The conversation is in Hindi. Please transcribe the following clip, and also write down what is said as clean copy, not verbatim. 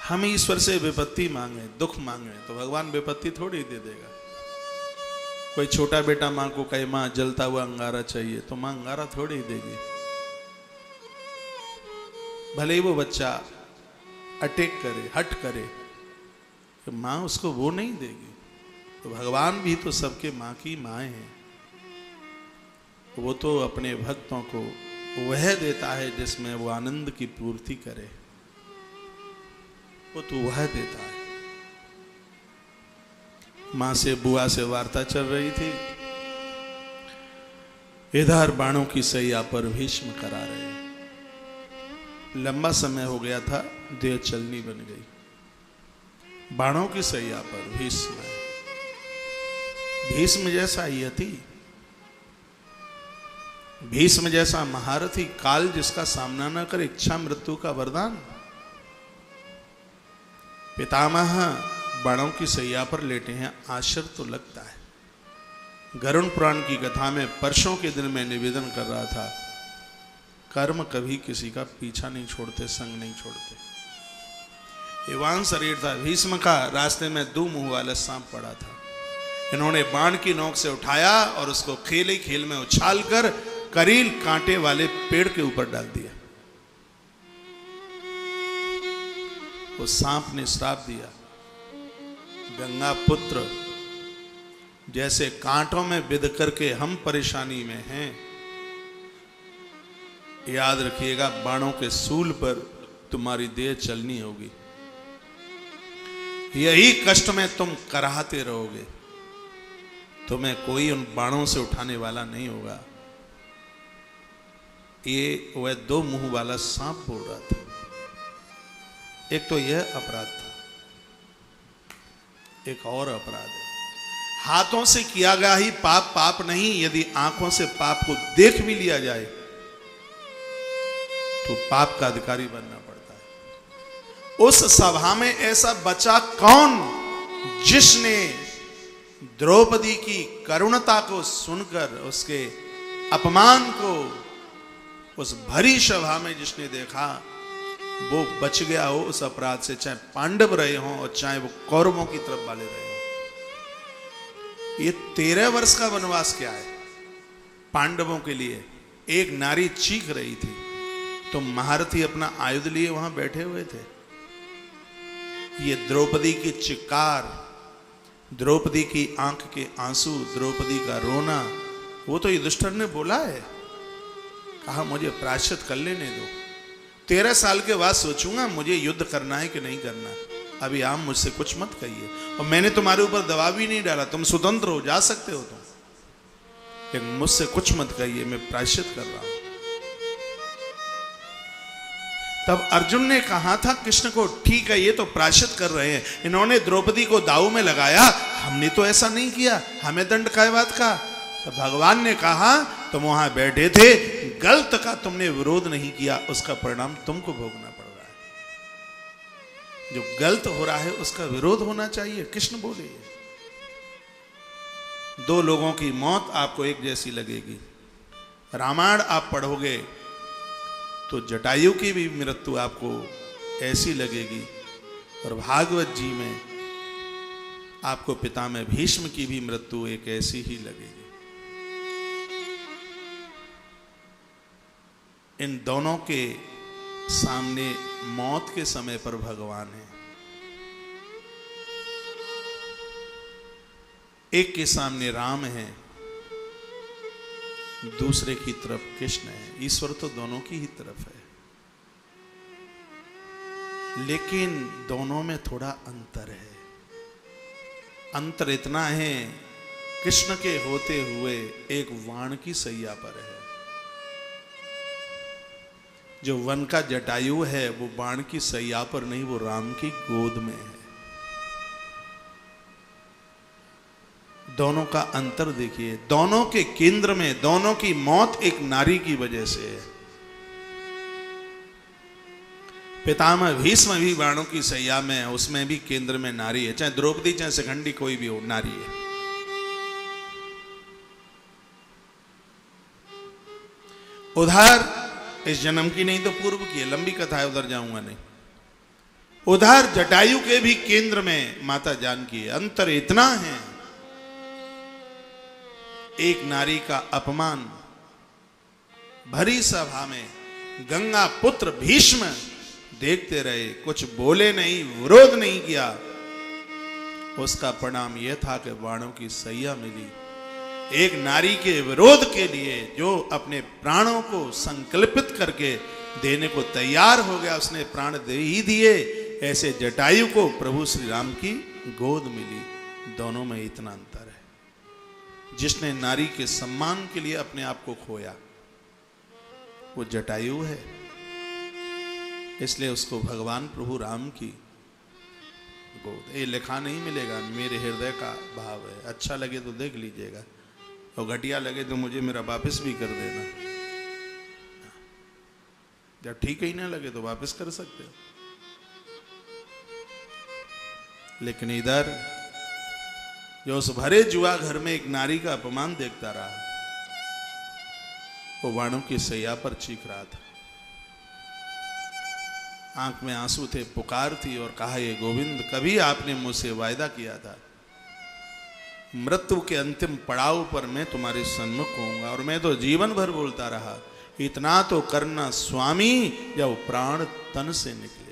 हम ईश्वर से विपत्ति मांगे, दुख मांगे, तो भगवान विपत्ति थोड़ी दे देगा। कोई छोटा बेटा माँ को कहे माँ जलता हुआ अंगारा चाहिए, तो माँ अंगारा थोड़ी देगी। भले ही वो बच्चा अटैक करे, हट करे, तो माँ उसको वो नहीं देगी। तो भगवान भी तो सबके माँ की माएँ हैं। वो तो अपने भक्तों को वह देता है जिसमें वो आनंद की पूर्ति करे, वो तो वह देता है। मां से बुआ से वार्ता चल रही थी, इधर बाणों की सैया पर भीष्म करा रहे। लंबा समय हो गया था, देह चलनी बन गई। बाणों की सैया पर भीष्म है। भीष्म जैसा यति, भीष्म जैसा महारथी, काल जिसका सामना न कर, इच्छा मृत्यु का वरदान। पितामह बाणों की सैया पर लेटे हैं, आश्चर्य तो लगता है। गरुड़ पुराण की कथा में परसों के दिन में निवेदन कर रहा था, कर्म कभी किसी का पीछा नहीं छोड़ते, संग नहीं छोड़ते। युवान शरीर था भीष्म का, रास्ते में 2 मुंह वाला सांप पड़ा था। इन्होंने बाण की नोक से उठाया और उसको खेल ही खेल में उछाल कर करील कांटे वाले पेड़ के ऊपर डाल दिया। उस सांप ने श्राप दिया, गंगा पुत्र, जैसे कांटों में बिध करके हम परेशानी में हैं, याद रखिएगा बाणों के सूल पर तुम्हारी देह चलनी होगी। यही कष्ट में तुम कराहते रहोगे, तुम्हें कोई उन बाणों से उठाने वाला नहीं होगा। ये वह 2 मुंह वाला सांप बोल रहा था। एक तो यह अपराध था, एक और अपराध है, हाथों से किया गया ही पाप पाप नहीं, यदि आंखों से पाप को देख भी लिया जाए तो पाप का अधिकारी बनना पड़ता है। उस सभा में ऐसा बचा कौन जिसने द्रौपदी की करुणता को सुनकर, उसके अपमान को उस भरी सभा में जिसने देखा, वो बच गया हो उस अपराध से, चाहे पांडव रहे हों और चाहे वो कौरवों की तरफ वाले रहे हों। ये 13 वर्ष का वनवास क्या है पांडवों के लिए। एक नारी चीख रही थी तो महारथी अपना आयुध लिए वहां बैठे हुए थे। ये द्रौपदी की चिक्कार, द्रौपदी की आंख के आंसू, द्रौपदी का रोना, वो तो युधिष्ठिर ने बोला है, कहा मुझे प्रायश्चित कर लेने दो, 13 साल के बाद सोचूंगा मुझे युद्ध करना है कि नहीं करना। अभी आप मुझसे कुछ मत कहिए, और मैंने तुम्हारे ऊपर दबाव भी नहीं डाला, तुम स्वतंत्र हो, जा सकते हो तुम, लेकिन मुझसे कुछ मत कहिए, मैं प्रायश्चित कर रहा हूं। तब अर्जुन ने कहा था कृष्ण को, ठीक है ये तो प्रायश्चित कर रहे हैं, इन्होंने द्रौपदी को दांव में लगाया, हमने तो ऐसा नहीं किया, हमें दंड काय बात का। तो भगवान ने कहा तुम वहां बैठे थे, गलत का तुमने विरोध नहीं किया, उसका परिणाम तुमको भोगना पड़ रहा है। जो गलत हो रहा है उसका विरोध होना चाहिए, कृष्ण बोले। 2 लोगों की मौत आपको एक जैसी लगेगी। रामायण आप पढ़ोगे तो जटायु की भी मृत्यु आपको ऐसी लगेगी, और भागवत जी में आपको पितामह भीष्म की भी मृत्यु एक ऐसी ही लगेगी। इन दोनों के सामने मौत के समय पर भगवान है। एक के सामने राम है, दूसरे की तरफ कृष्ण है। ईश्वर तो दोनों की ही तरफ है, लेकिन दोनों में थोड़ा अंतर है। अंतर इतना है, कृष्ण के होते हुए एक वाण की सैया पर है, जो वन का जटायु है वो बाण की सैया पर नहीं, वो राम की गोद में है। दोनों का अंतर देखिए, दोनों के केंद्र में, दोनों की मौत एक नारी की वजह से है। पितामह भीष्म भी बाणों की सैया में, उसमें भी केंद्र में नारी है, चाहे द्रौपदी चाहे शिखंडी कोई भी हो, नारी है। उधर इस जन्म की नहीं तो पूर्व की है, लंबी कथा है, उधर जाऊंगा नहीं। उधर जटायु के भी केंद्र में माता जानकी है। अंतर इतना है, एक नारी का अपमान भरी सभा में गंगा पुत्र भीष्म देखते रहे, कुछ बोले नहीं, विरोध नहीं किया। उसका परिणाम यह था कि बाणों की सैया मिली। एक नारी के विरोध के लिए जो अपने प्राणों को संकल्पित करके देने को तैयार हो गया, उसने प्राण दे ही दिए। ऐसे जटायु को प्रभु श्री राम की गोद मिली। दोनों में इतना अंतर है। जिसने नारी के सम्मान के लिए अपने आप को खोया वो जटायु है, इसलिए उसको भगवान प्रभु राम की गोद। ये लिखा नहीं मिलेगा, मेरे हृदय का भाव है। अच्छा लगे तो देख लीजिएगा, और घटिया लगे तो मुझे मेरा वापस भी कर देना। जब ठीक ही ना लगे तो वापस कर सकते हो। लेकिन इधर जो उस भरे जुआ घर में एक नारी का अपमान देखता रहा, वो बाणों की सैया पर चीख रहा था। आंख में आंसू थे, पुकार थी और कहा, ये गोविंद, कभी आपने मुझसे वायदा किया था मृत्यु के अंतिम पड़ाव पर मैं तुम्हारे सन्मुख होऊंगा, और मैं तो जीवन भर बोलता रहा, इतना तो करना स्वामी जब प्राण तन से निकले।